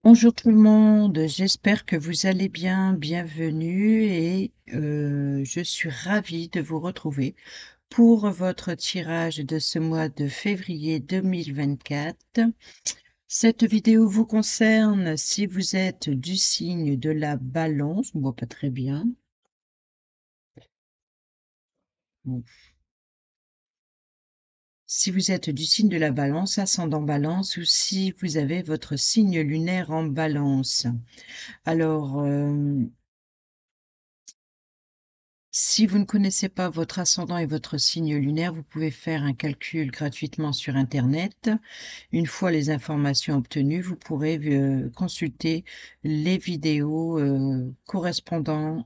Bonjour tout le monde, j'espère que vous allez bien. Bienvenue et je suis ravie de vous retrouver pour votre tirage de ce mois de février 2024. Cette vidéo vous concerne si vous êtes du signe de la Balance, on voit pas très bien. Bon. Si vous êtes du signe de la Balance, ascendant Balance, ou si vous avez votre signe lunaire en Balance. Alors, si vous ne connaissez pas votre ascendant et votre signe lunaire, vous pouvez faire un calcul gratuitement sur Internet. Une fois les informations obtenues, vous pourrez consulter les vidéos correspondantes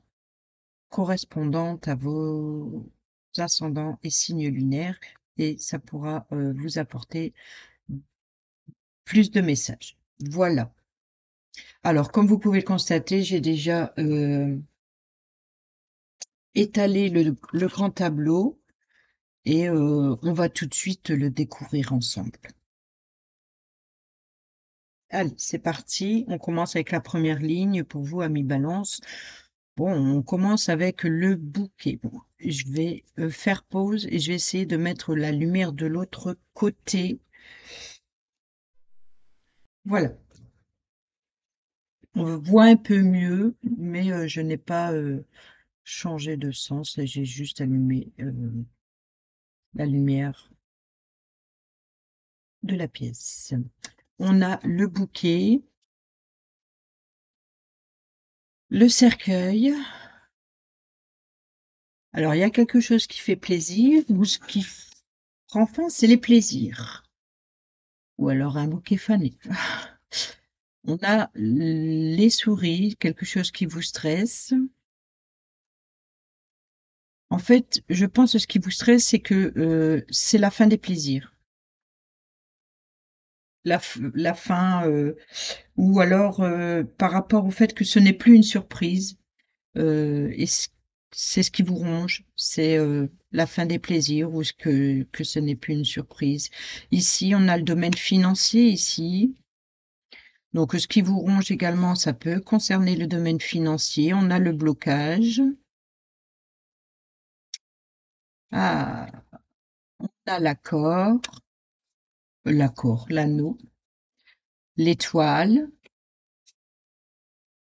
à vos ascendants et signes lunaires et ça pourra vous apporter plus de messages. Voilà. Alors, comme vous pouvez le constater, j'ai déjà étalé le grand tableau. Et on va tout de suite le découvrir ensemble. Allez, c'est parti. On commence avec la première ligne pour vous, amis Balance. Bon, on commence avec le bouquet. Bon, je vais faire pause et je vais essayer de mettre la lumière de l'autre côté. Voilà. On voit un peu mieux, mais je n'ai pas changé de sens. J'ai juste allumé la lumière de la pièce. On a le bouquet, le cercueil. Alors, il y a quelque chose qui fait plaisir ou ce qui prend fin, c'est les plaisirs. Ou alors un bouquet fané. On a les souris, quelque chose qui vous stresse. En fait, je pense que ce qui vous stresse, c'est que c'est la fin des plaisirs. La fin, ou alors par rapport au fait que ce n'est plus une surprise. Et c'est ce qui vous ronge, c'est la fin des plaisirs ou que ce n'est plus une surprise. Ici, on a le domaine financier ici. Donc, ce qui vous ronge également, ça peut concerner le domaine financier. On a le blocage. Ah, on a l'anneau, l'étoile,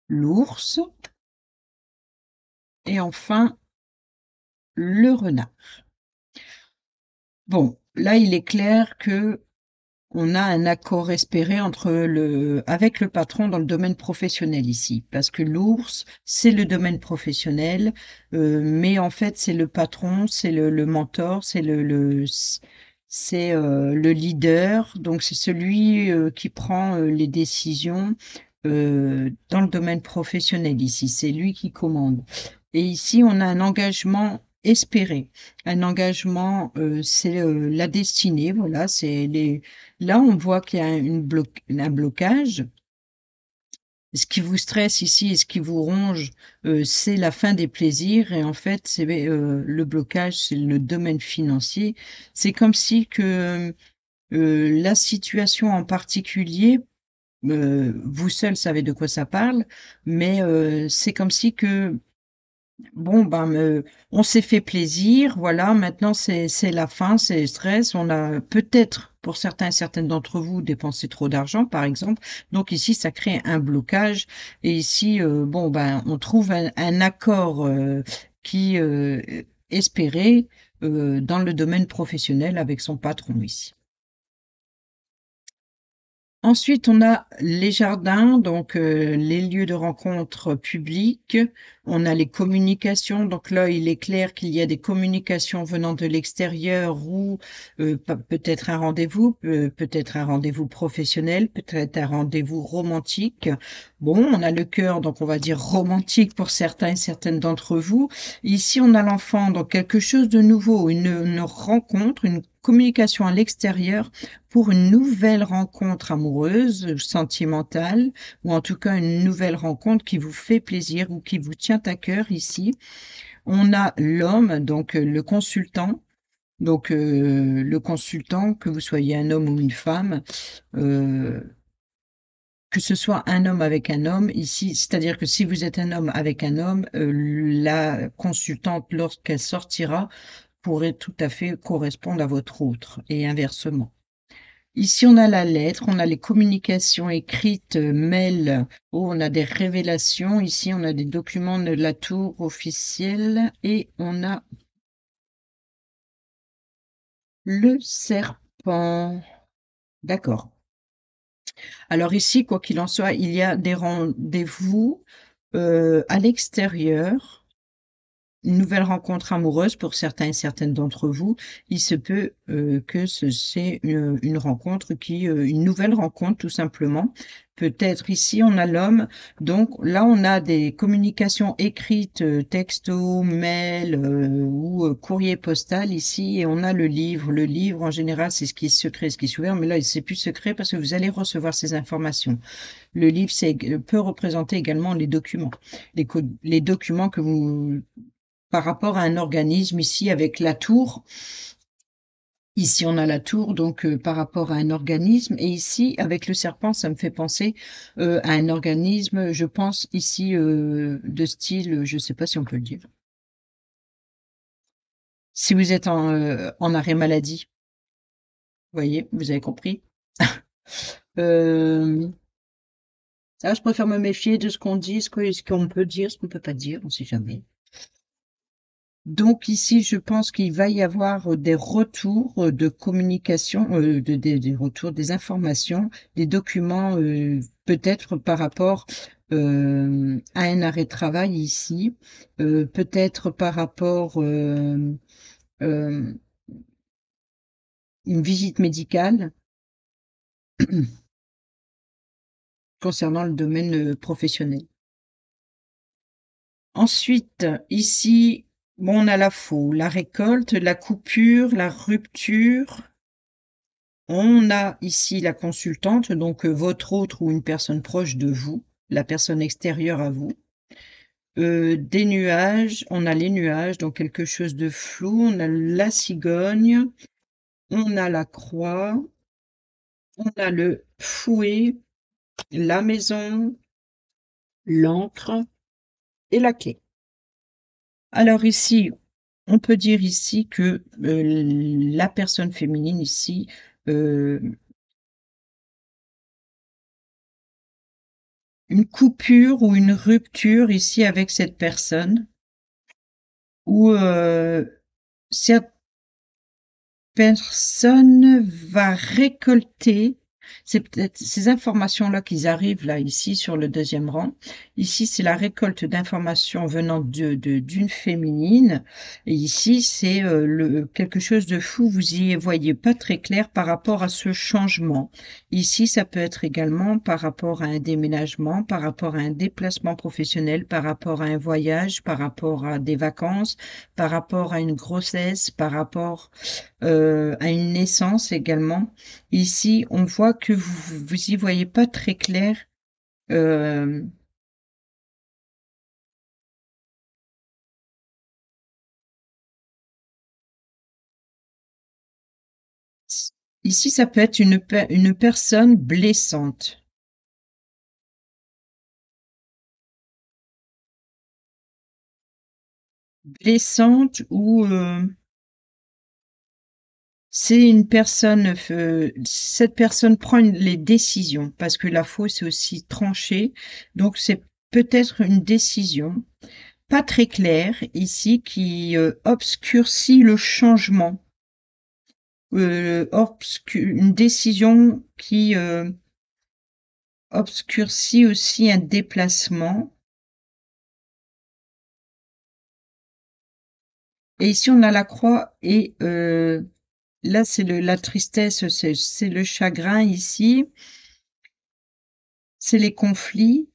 l'ours et enfin le renard. Bon, là, il est clair que on a un accord espéré avec le patron dans le domaine professionnel ici, parce que l'ours, c'est le domaine professionnel, mais en fait, c'est le patron, c'est le mentor, c'est le leader, donc c'est celui qui prend les décisions dans le domaine professionnel ici, c'est lui qui commande. Et ici, on a un engagement espéré. Un engagement, c'est la destinée, voilà, là, on voit qu'il y a un blocage. Ce qui vous stresse ici et ce qui vous ronge, c'est la fin des plaisirs. Et en fait, c'est le blocage, c'est le domaine financier. C'est comme si que la situation en particulier, vous seul savez de quoi ça parle, mais c'est comme si que bon, ben, on s'est fait plaisir, voilà, maintenant c'est la fin, c'est le stress. On a peut-être, pour certains et certaines d'entre vous, dépensé trop d'argent, par exemple. Donc ici, ça crée un blocage. Et ici, bon, ben, on trouve un accord qui espéré dans le domaine professionnel avec son patron ici. Ensuite, on a les jardins, donc les lieux de rencontre publics. On a les communications. Donc là, il est clair qu'il y a des communications venant de l'extérieur ou peut-être un rendez-vous, peut-être un rendez-vous professionnel, peut-être un rendez-vous romantique. Bon, on a le cœur, donc on va dire romantique pour certains et certaines d'entre vous. Ici, on a l'enfant, donc quelque chose de nouveau, une rencontre, une communication à l'extérieur pour une nouvelle rencontre amoureuse, sentimentale, ou en tout cas une nouvelle rencontre qui vous fait plaisir ou qui vous tient à cœur ici. On a l'homme, donc le consultant. Donc le consultant, que vous soyez un homme ou une femme, euh, que ce soit un homme avec un homme ici, c'est-à-dire que si vous êtes un homme avec un homme, la consultante, lorsqu'elle sortira, pourrait tout à fait correspondre à votre autre et inversement. Ici, on a la lettre, on a les communications écrites, mail, où on a des révélations. Ici, on a des documents de la tour officielle et on a le serpent. D'accord. Alors ici, quoi qu'il en soit, il y a des rendez-vous à l'extérieur, une nouvelle rencontre amoureuse pour certains et certaines d'entre vous. Il se peut que c'est une rencontre une nouvelle rencontre tout simplement. Peut-être ici on a l'homme, donc là on a des communications écrites, texto, mail ou courrier postal ici, et on a le livre. Le livre en général c'est ce qui est secret, ce qui est ouvert, mais là c'est plus secret parce que vous allez recevoir ces informations. Le livre peut représenter également les documents, les documents que vous par rapport à un organisme ici avec la tour. Ici, on a la tour, donc par rapport à un organisme. Et ici, avec le serpent, ça me fait penser à un organisme, je pense ici de style, je ne sais pas si on peut le dire. Si vous êtes en arrêt maladie, vous voyez, vous avez compris. Euh, je préfère me méfier de ce qu'on dit, ce qu'on peut dire, ce qu'on peut pas dire, on ne sait jamais. Donc ici, je pense qu'il va y avoir des retours de communication, des retours, des informations, des documents, peut-être par rapport à un arrêt de travail ici, peut-être par rapport euh, une visite médicale concernant le domaine professionnel. Ensuite, ici, bon, on a la faux, la récolte, la coupure, la rupture. On a ici la consultante, donc votre autre ou une personne proche de vous, la personne extérieure à vous. Des nuages, on a les nuages, donc quelque chose de flou. On a la cigogne, on a la croix, on a le fouet, la maison, l'encre et la clé. Alors ici, on peut dire ici que la personne féminine ici euh, une coupure ou une rupture ici avec cette personne où cette personne va récolter, c'est peut-être ces informations-là qui arrivent là, ici, sur le deuxième rang. Ici, c'est la récolte d'informations venant d'une féminine. Et ici, c'est quelque chose de fou. Vous y voyez pas très clair par rapport à ce changement. Ici, ça peut être également par rapport à un déménagement, par rapport à un déplacement professionnel, par rapport à un voyage, par rapport à des vacances, par rapport à une grossesse, par rapport à une naissance également. Ici, on voit que vous y voyez pas très clair. euh, Ici, ça peut être une personne blessante. Blessante ou c'est une personne, cette personne prend les décisions parce que la faux, c'est aussi tranché. Donc, c'est peut-être une décision pas très claire ici qui obscurcit le changement. Une décision qui obscurcit aussi un déplacement. Et ici, on a la croix et là, c'est la tristesse, c'est le chagrin ici, c'est les conflits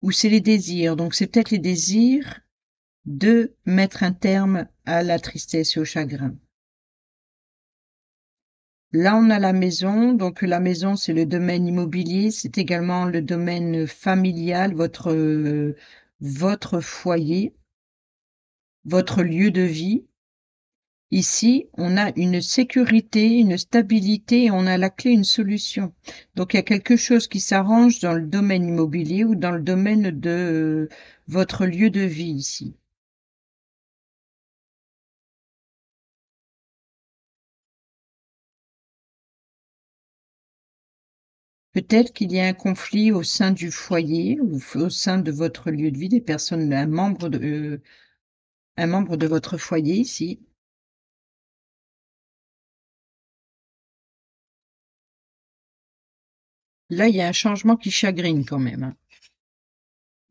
ou c'est les désirs. Donc, c'est peut-être les désirs de mettre un terme à la tristesse et au chagrin. Là, on a la maison. Donc, la maison, c'est le domaine immobilier. C'est également le domaine familial, votre foyer, votre lieu de vie. Ici, on a une sécurité, une stabilité et on a la clé, une solution. Donc il y a quelque chose qui s'arrange dans le domaine immobilier ou dans le domaine de, votre lieu de vie ici. Peut-être qu'il y a un conflit au sein du foyer ou au sein de votre lieu de vie, des personnes, un membre de votre foyer ici. Là, il y a un changement qui chagrine quand même, hein.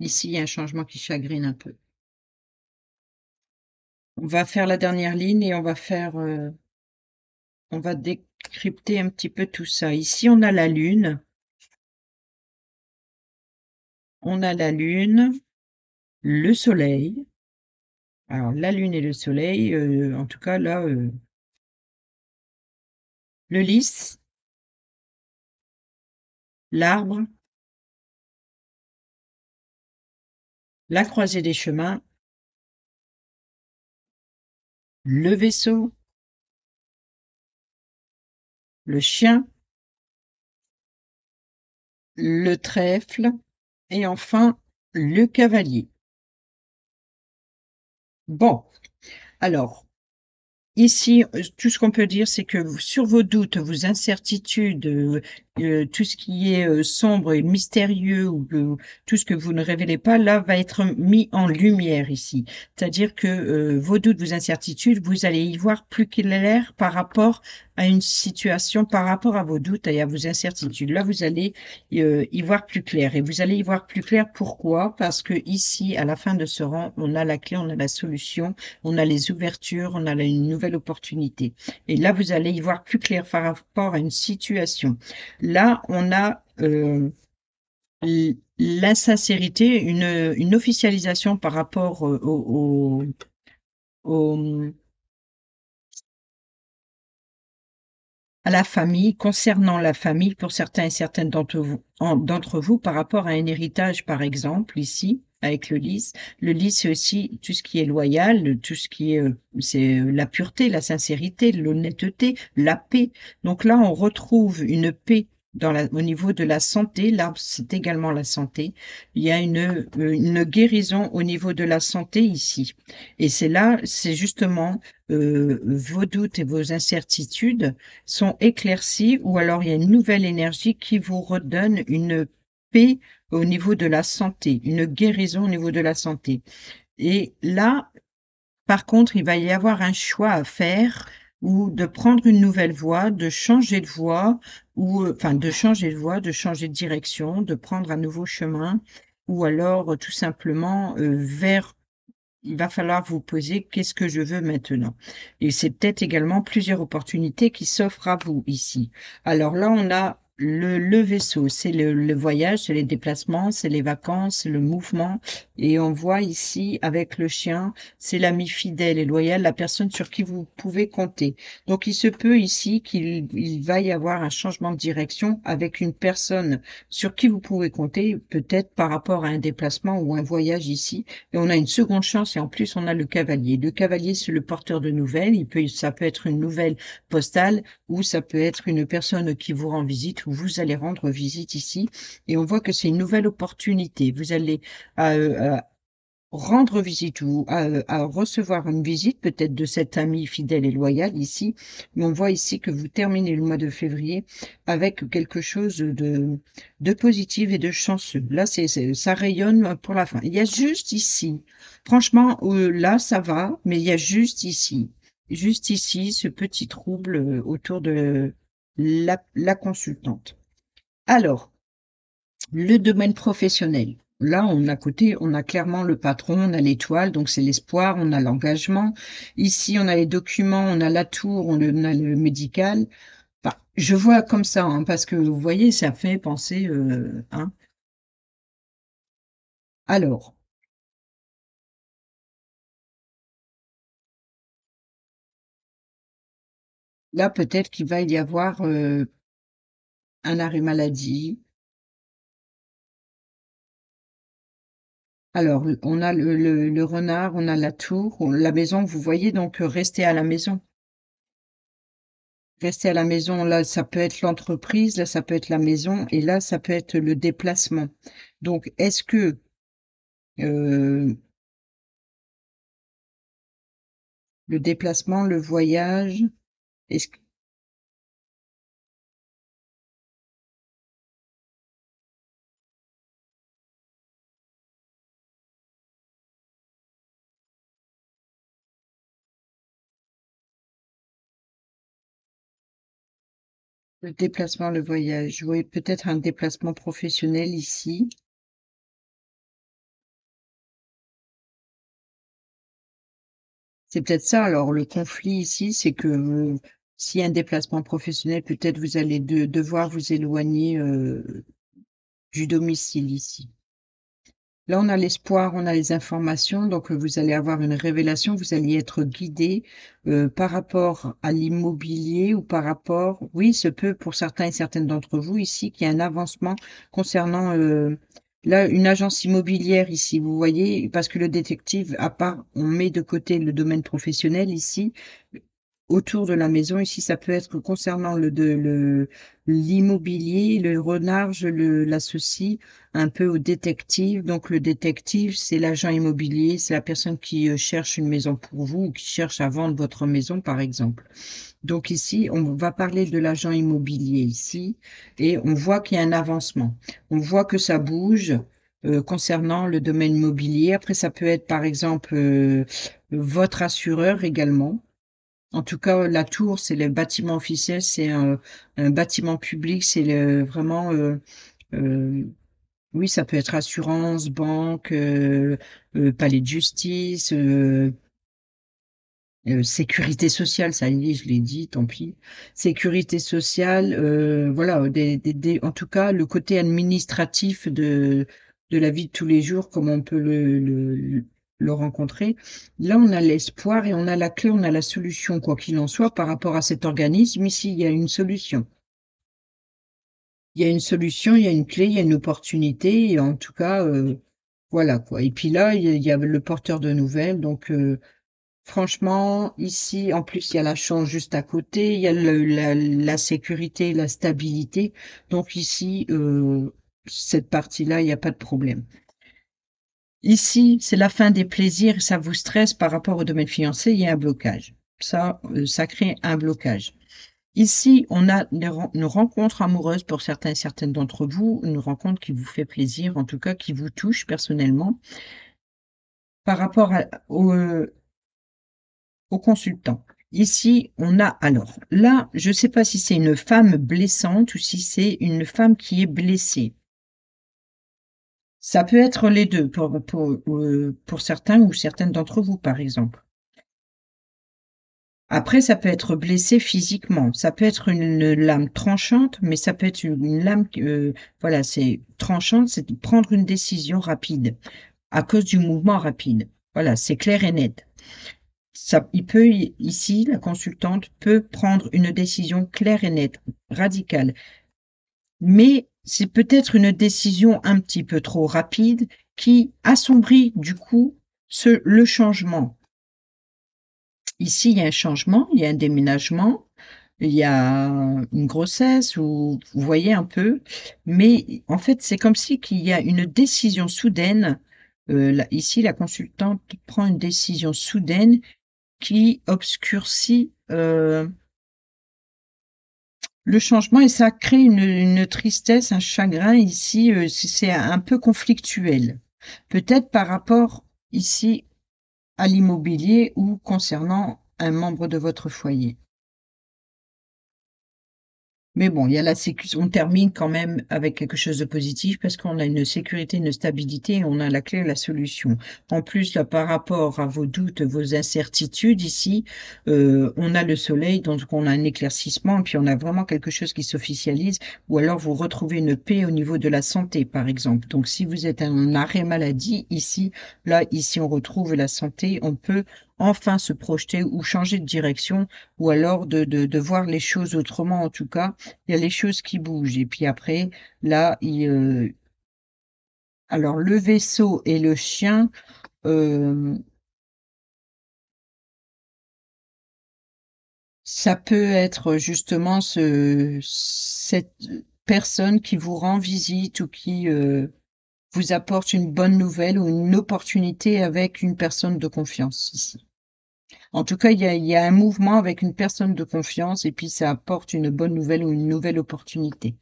Ici, il y a un changement qui chagrine un peu. On va faire la dernière ligne et on va décrypter un petit peu tout ça. Ici, on a la lune, le soleil. Alors, la lune et le soleil, en tout cas là, le lys, l'arbre, la croisée des chemins, le vaisseau, le chien, le trèfle et enfin le cavalier. Bon, alors, ici, tout ce qu'on peut dire, c'est que sur vos doutes, vos incertitudes, tout ce qui est sombre et mystérieux ou tout ce que vous ne révélez pas, là, va être mis en lumière ici. C'est-à-dire que vos doutes, vos incertitudes, vous allez y voir plus clair par rapport à une situation, par rapport à vos doutes et à vos incertitudes. Là, vous allez y voir plus clair. Et vous allez y voir plus clair pourquoi? Parce que ici, à la fin de ce rang, on a la clé, on a la solution, on a les ouvertures, on a une nouvelle opportunité. Et là, vous allez y voir plus clair par rapport à une situation. Là, on a l'insincérité, une officialisation par rapport au, à la famille, concernant la famille, pour certains et certaines d'entre vous, par rapport à un héritage, par exemple, ici, avec le lys. Le lys, c'est aussi tout ce qui est loyal, tout ce qui est, c'est la pureté, la sincérité, l'honnêteté, la paix. Donc là, on retrouve une paix au niveau de la santé. L'arbre, c'est également la santé. Il y a une guérison au niveau de la santé ici. Et c'est là, c'est justement vos doutes et vos incertitudes sont éclaircies ou alors il y a une nouvelle énergie qui vous redonne une paix au niveau de la santé, une guérison au niveau de la santé. Et là, par contre, il va y avoir un choix à faire ou de prendre une nouvelle voie, de changer de voie ou enfin de changer de voie, de changer de direction, de prendre un nouveau chemin ou alors tout simplement vers il va falloir vous poser qu'est-ce que je veux maintenant? Et c'est peut-être également plusieurs opportunités qui s'offrent à vous ici. Alors là, on a le vaisseau, c'est le voyage, c'est les déplacements, c'est les vacances, c'est le mouvement. Et on voit ici avec le chien, c'est l'ami fidèle et loyal, la personne sur qui vous pouvez compter. Donc il se peut ici qu'il va y avoir un changement de direction avec une personne sur qui vous pouvez compter, peut-être par rapport à un déplacement ou un voyage ici et on a une seconde chance et en plus on a le cavalier. Le cavalier, c'est le porteur de nouvelles. Ça peut être une nouvelle postale ou ça peut être une personne qui vous rend visite ou vous allez rendre visite ici. Et on voit que c'est une nouvelle opportunité. Vous allez rendre visite ou à recevoir une visite peut-être de cet ami fidèle et loyal ici. Mais on voit ici que vous terminez le mois de février avec quelque chose de positif et de chanceux. Là, ça rayonne pour la fin. Il y a juste ici, franchement, là, ça va, mais il y a juste ici, ce petit trouble autour de la consultante. Alors, le domaine professionnel. Là, à côté, on a clairement le patron, on a l'étoile, donc c'est l'espoir, on a l'engagement. Ici, on a les documents, on a la tour, on a le médical. Enfin, je vois comme ça, hein, parce que vous voyez, ça fait penser, hein. Alors, là, peut-être qu'il va y avoir un arrêt maladie. Alors, on a le renard, on a la tour, la maison, vous voyez, donc restez à la maison. rester à la maison, là, ça peut être l'entreprise, là, ça peut être la maison et là, ça peut être le déplacement. Donc est-ce que, heu, le déplacement, le voyage, est-ce que le déplacement, le voyage, oui, peut-être un déplacement professionnel ici. C'est peut-être ça alors le conflit ici, c'est que, s'il y a un déplacement professionnel, peut-être vous allez devoir vous éloigner, du domicile ici. Là, on a l'espoir, on a les informations, donc vous allez avoir une révélation, vous allez être guidé, par rapport à l'immobilier ou par rapport oui, se peut pour certains et certaines d'entre vous ici qu'il y ait un avancement concernant, là, une agence immobilière ici, vous voyez? Parce que le détective, à part on met de côté le domaine professionnel ici, autour de la maison, ici, ça peut être concernant l'immobilier, le renard, je l'associe un peu au détective. Donc, le détective, c'est l'agent immobilier, c'est la personne qui cherche une maison pour vous ou qui cherche à vendre votre maison, par exemple. Donc ici, on va parler de l'agent immobilier ici et on voit qu'il y a un avancement. On voit que ça bouge concernant le domaine immobilier. Après, ça peut être, par exemple, votre assureur également. En tout cas, la tour, c'est le bâtiment officiel, c'est un bâtiment public, c'est vraiment, heu, oui, ça peut être assurance, banque, palais de justice, sécurité sociale, ça y est, je l'ai dit, tant pis. Sécurité sociale, voilà, des en tout cas, le côté administratif de la vie de tous les jours, comme on peut le rencontrer. Là, on a l'espoir et on a la clé, on a la solution, quoi qu'il en soit, par rapport à cet organisme. Ici, il y a une solution. Il y a une solution, il y a une clé, il y a une opportunité et en tout cas, voilà, quoi et puis là, il y a le porteur de nouvelles donc franchement, ici, en plus, il y a la chance juste à côté, il y a la sécurité, la stabilité. Donc ici, cette partie-là, il n'y a pas de problème. Ici, c'est la fin des plaisirs, ça vous stresse par rapport au domaine financier, il y a un blocage. Ça crée un blocage. Ici, on a une rencontre amoureuse pour certains et certaines d'entre vous, une rencontre qui vous fait plaisir, en tout cas qui vous touche personnellement, par rapport au consultant. Ici, on a alors là, je ne sais pas si c'est une femme blessante ou si c'est une femme qui est blessée. Ça peut être les 2 pour certains ou certaines d'entre vous, par exemple. Après, ça peut être blessé physiquement. Ça peut être une lame tranchante, mais ça peut être une lame, voilà, c'est tranchante, c'est de prendre une décision rapide, à cause du mouvement rapide. Voilà, c'est clair et net. Ça il peut ici, la consultante peut prendre une décision claire et nette, radicale, mais c'est peut-être une décision un petit peu trop rapide qui assombrit du coup le changement. Ici, il y a un changement, il y a un déménagement, il y a une grossesse ou vous voyez un peu, mais en fait, c'est comme si qu'il y a une décision soudaine, là ici, la consultante prend une décision soudaine qui obscurcit, le changement et ça crée une tristesse, un chagrin ici, c'est un peu conflictuel. Peut-être par rapport ici à l'immobilier ou concernant un membre de votre foyer. Mais bon, il y a la sécu on termine quand même avec quelque chose de positif parce qu'on a une sécurité, une stabilité et on a la clé, la solution. En plus, là, par rapport à vos doutes, vos incertitudes ici, on a le soleil, donc on a un éclaircissement, puis on a vraiment quelque chose qui s'officialise ou alors vous retrouvez une paix au niveau de la santé, par exemple. Donc si vous êtes en arrêt maladie, ici, là, ici, on retrouve la santé, on peut enfin se projeter ou changer de direction ou alors de voir les choses autrement, en tout cas il y a les choses qui bougent et puis après, là, alors le vaisseau et le chien, hem, Ça peut être justement cette personne qui vous rend visite ou qui vous apporte une bonne nouvelle ou une opportunité avec une personne de confiance ici. En tout cas, il y a un mouvement avec une personne de confiance et puis ça apporte une bonne nouvelle ou une nouvelle opportunité.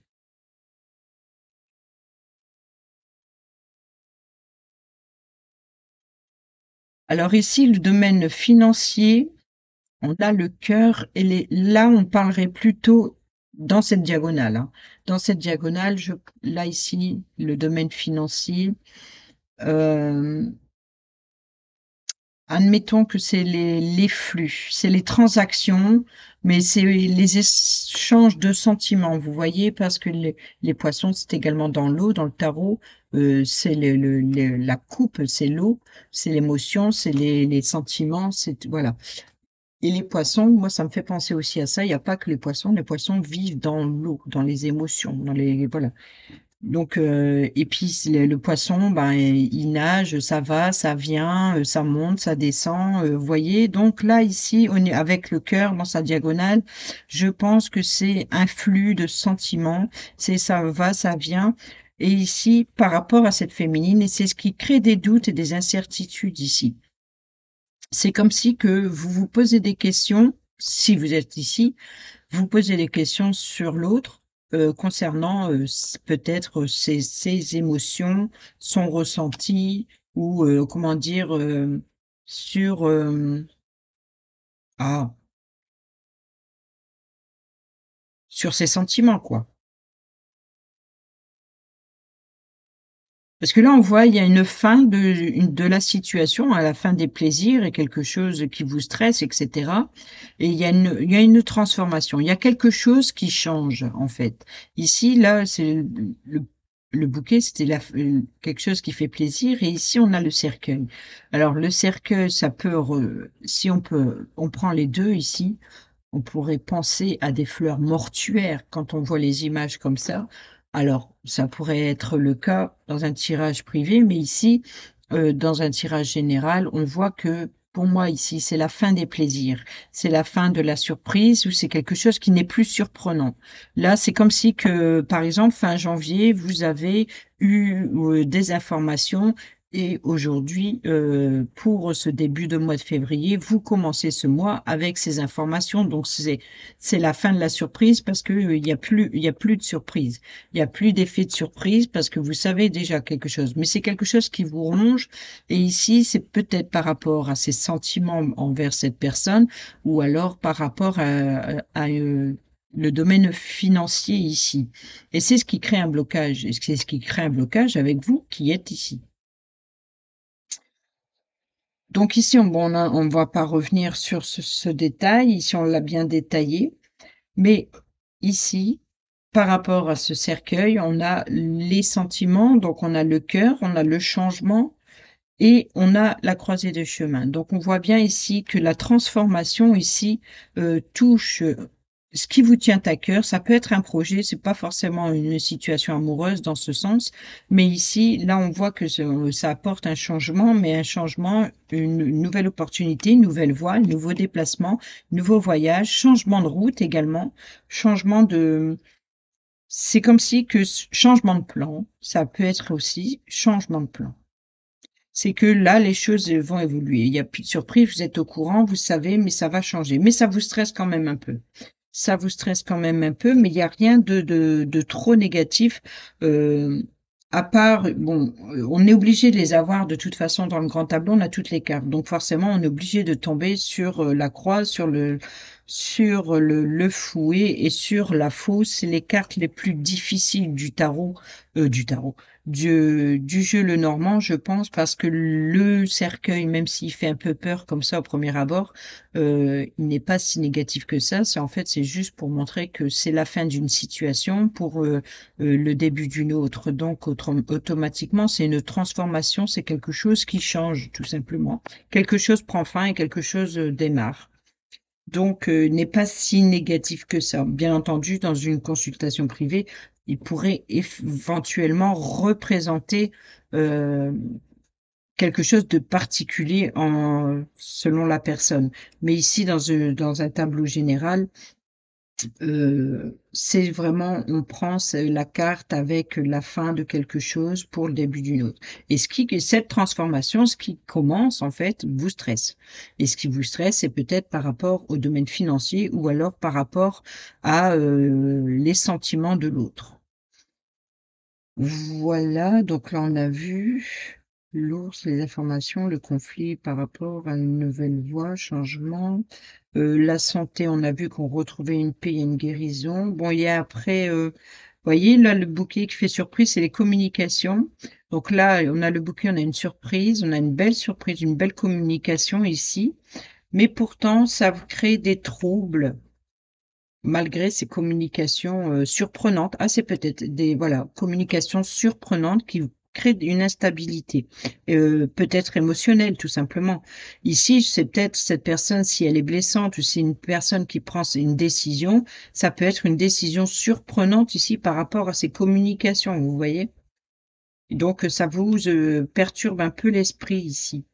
Alors ici, le domaine financier, on a le cœur et là, on parlerait plutôt dans cette diagonale, hein. Dans cette diagonale, là ici, le domaine financier, euh, admettons que c'est les flux, c'est les transactions, mais c'est les échanges de sentiments, vous voyez, parce que les poissons, c'est également dans l'eau, dans le tarot, c'est la coupe, c'est l'eau, c'est l'émotion, c'est les sentiments, c'est, voilà. Et les poissons, moi, ça me fait penser aussi à ça. Il n'y a pas que les poissons vivent dans l'eau, dans les émotions, dans les, voilà. Donc, et puis le poisson, ben, il nage, ça va, ça vient, ça monte, ça descend, vous voyez. Donc là, ici, on est avec le cœur dans sa diagonale. Je pense que c'est un flux de sentiments, c'est ça va, ça vient. Et ici, par rapport à cette féminine, et c'est ce qui crée des doutes et des incertitudes ici. C'est comme si que vous vous posez des questions, si vous êtes ici, vous posez des questions sur l'autre concernant peut-être ses émotions, son ressenti ou comment dire sur ah sur ses sentiments quoi. Parce que là on voit il y a une fin de la situation, à la fin des plaisirs et quelque chose qui vous stresse, etc. Et il y a une transformation. Il y a quelque chose qui change en fait. Ici là c'est le le bouquet, c'était quelque chose qui fait plaisir, et ici on a le cercueil. Alors le cercueil, ça peut, si on prend les deux ici, on pourrait penser à des fleurs mortuaires quand on voit les images comme ça. Alors, ça pourrait être le cas dans un tirage privé, mais ici, dans un tirage général, on voit que pour moi ici, c'est la fin des plaisirs, c'est la fin de la surprise ou c'est quelque chose qui n'est plus surprenant. Là, c'est comme si que, par exemple, fin janvier, vous avez eu des informations et aujourd'hui, pour ce début de mois de février, vous commencez ce mois avec ces informations. Donc, c'est la fin de la surprise parce que il y a plus de surprise. Il y a plus d'effet de surprise parce que vous savez déjà quelque chose. Mais c'est quelque chose qui vous ronge. Et ici, c'est peut-être par rapport à ses sentiments envers cette personne ou alors par rapport à le domaine financier ici. Et c'est ce qui crée un blocage. Et c'est ce qui crée un blocage avec vous qui êtes ici. Donc ici, on va pas revenir sur ce détail. Ici, on l'a bien détaillé. Mais ici, par rapport à ce cercueil, on a les sentiments, donc on a le cœur, on a le changement et on a la croisée des chemins. Donc on voit bien ici que la transformation ici touche ce qui vous tient à cœur. Ça peut être un projet, c'est pas forcément une situation amoureuse dans ce sens, mais ici, là, on voit que ça apporte un changement, mais un changement, une nouvelle opportunité, une nouvelle voie, un nouveau déplacement, nouveau voyage, changement de route également, changement de. C'est comme si que changement de plan, ça peut être aussi changement de plan. C'est que là, les choses vont évoluer. Il y a plus de surprise, vous êtes au courant, vous savez, mais ça va changer. Mais ça vous stresse quand même un peu. Ça vous stresse quand même un peu, mais il y a rien de trop négatif, à part bon, on est obligé de les avoir de toute façon dans le grand tableau, on a toutes les cartes. Donc forcément, on est obligé de tomber sur, la croix, sur le fouet et sur la fosse. C'est les cartes les plus difficiles du tarot, du jeu le normand, je pense, parce que le cercueil, même s'il fait un peu peur comme ça au premier abord, il n'est pas si négatif que ça. C'est en fait, c'est juste pour montrer que c'est la fin d'une situation pour le début d'une autre. Donc, automatiquement, c'est une transformation, c'est quelque chose qui change, tout simplement. Quelque chose prend fin et quelque chose démarre. Donc, n'est pas si négatif que ça. Bien entendu, dans une consultation privée, il pourrait éventuellement représenter quelque chose de particulier selon la personne. Mais ici, dans un tableau général, c'est vraiment on prend la carte avec la fin de quelque chose pour le début d'une autre. Et cette transformation, ce qui commence en fait, vous stresse. Et ce qui vous stresse, c'est peut-être par rapport au domaine financier ou alors par rapport à, les sentiments de l'autre. Voilà, donc là on a vu l'ours, les informations, le conflit par rapport à une nouvelle voie, changement. La santé, on a vu qu'on retrouvait une paix et une guérison. Bon, il y a après, voyez là le bouquet qui fait surprise, c'est les communications. Donc là, on a le bouquet, on a une surprise, on a une belle surprise, une belle communication ici. Mais pourtant, ça crée des troubles malgré ces communications, surprenantes. Ah, c'est peut-être des voilà, communications surprenantes qui créent une instabilité, peut-être émotionnelle, tout simplement. Ici, c'est peut-être cette personne, si elle est blessante ou c'est une personne qui prend une décision, ça peut être une décision surprenante ici par rapport à ces communications, vous voyez? Donc, ça vous, perturbe un peu l'esprit ici.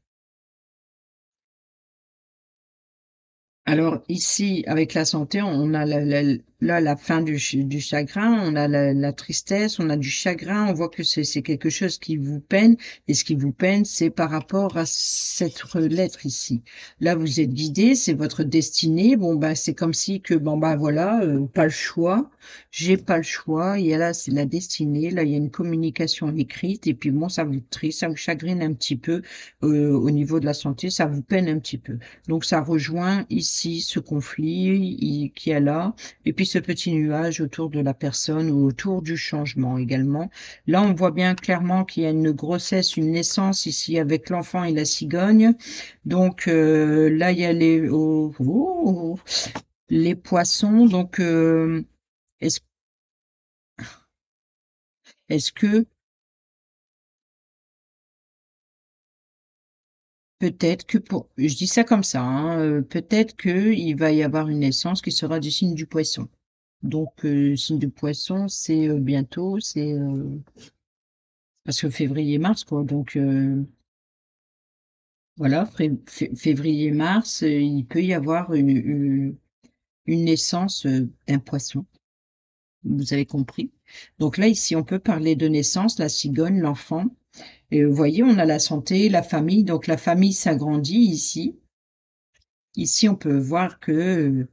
Alors ici, avec la santé, on a la fin du chagrin, on a la tristesse, on a du chagrin, on voit que c'est quelque chose qui vous peine et ce qui vous peine, c'est par rapport à cette lettre ici. Là, vous êtes guidé, c'est votre destinée. Bon, bah, c'est comme si que bon, bah, voilà, pas le choix, j'ai pas le choix. Il y a là, c'est la destinée. Là, il y a une communication écrite et puis bon, ça vous triste, ça vous chagrine un petit peu, au niveau de la santé, ça vous peine un petit peu. Donc ça rejoint ici ce conflit qui est là, et puis ce petit nuage autour de la personne ou autour du changement également. Là, on voit bien clairement qu'il y a une grossesse, une naissance ici avec l'enfant et la cigogne. Donc là, il y a les poissons. Donc est-ce est-ce que peut-être que pour je dis ça comme ça, hein, peut-être qu'il va y avoir une naissance qui sera du signe du poisson. Donc, signe de poisson, c'est, bientôt, c'est, parce que février-mars, quoi. Donc, voilà, février-mars, il peut y avoir une naissance, d'un poisson. Vous avez compris? Donc là, ici, on peut parler de naissance, la cigogne, l'enfant. Et vous voyez, on a la santé, la famille. Donc la famille s'agrandit ici. Ici, on peut voir que,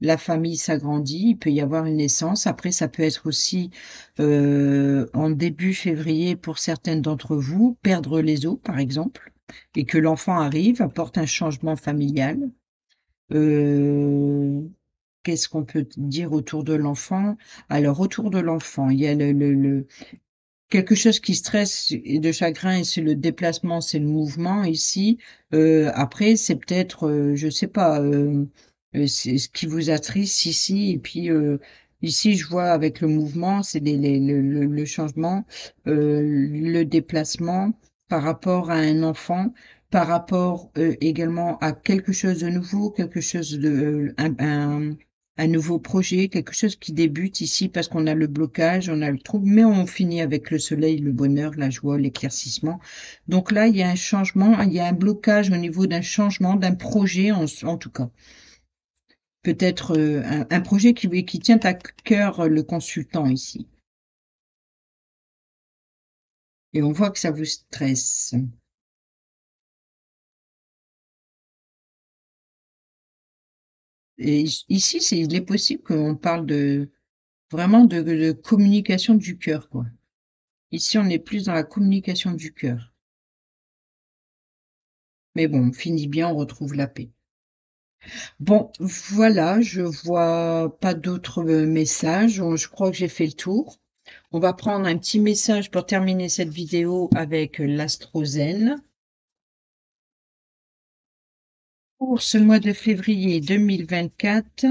la famille s'agrandit, il peut y avoir une naissance. Après, ça peut être aussi, en début février pour certaines d'entre vous, perdre les os, par exemple, et que l'enfant arrive, apporte un changement familial. Heu, qu'est-ce qu'on peut dire autour de l'enfant? Alors autour de l'enfant, il y a le quelque chose qui stresse et de chagrin et c'est le déplacement, c'est le mouvement ici. Après c'est peut-être, je sais pas, c'est ce qui vous attriste ici et puis, ici je vois avec le mouvement, c'est les le changement, le déplacement par rapport à un enfant, par rapport, également à quelque chose de nouveau, quelque chose de, un nouveau projet, quelque chose qui débute ici parce qu'on a le blocage, on a le trouble, mais on finit avec le soleil, le bonheur, la joie, l'éclaircissement. Donc là, il y a un changement, il y a un blocage au niveau d'un changement, d'un projet en tout cas. Peut-être un projet qui tient à cœur le consultant ici. Et on voit que ça vous stresse. Et ici, il est possible qu'on parle de vraiment de communication du cœur, quoi. Ici, on est plus dans la communication du cœur. Mais bon, on finit bien, on retrouve la paix. Bon, voilà, je vois pas d'autres, messages. Je crois que j'ai fait le tour. On va prendre un petit message pour terminer cette vidéo avec l'Astrozène. Pour ce mois de février 2024,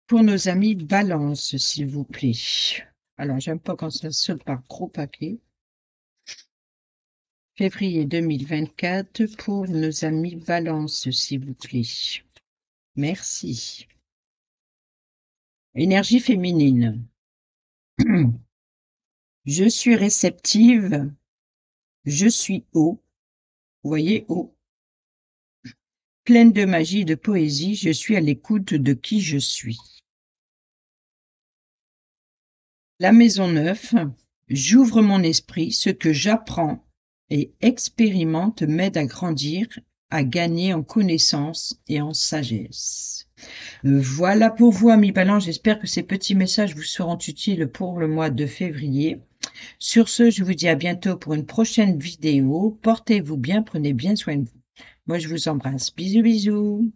pour nos amis Balance, s'il vous plaît. Alors, j'aime pas quand ça saute par gros paquet. Février 2024 pour nos amis Balance, s'il vous plaît. Merci. Énergie féminine. Je suis réceptive. Je suis eau. Vous voyez, eau. Pleine de magie et de poésie, je suis à l'écoute de qui je suis. La maison neuve, j'ouvre mon esprit, ce que j'apprends et expérimente m'aide à grandir, à gagner en connaissance et en sagesse. Voilà pour vous, amis Balance. J'espère que ces petits messages vous seront utiles pour le mois de février. Sur ce, je vous dis à bientôt pour une prochaine vidéo. Portez-vous bien, prenez bien soin de vous. Moi, je vous embrasse. Bisous, bisous.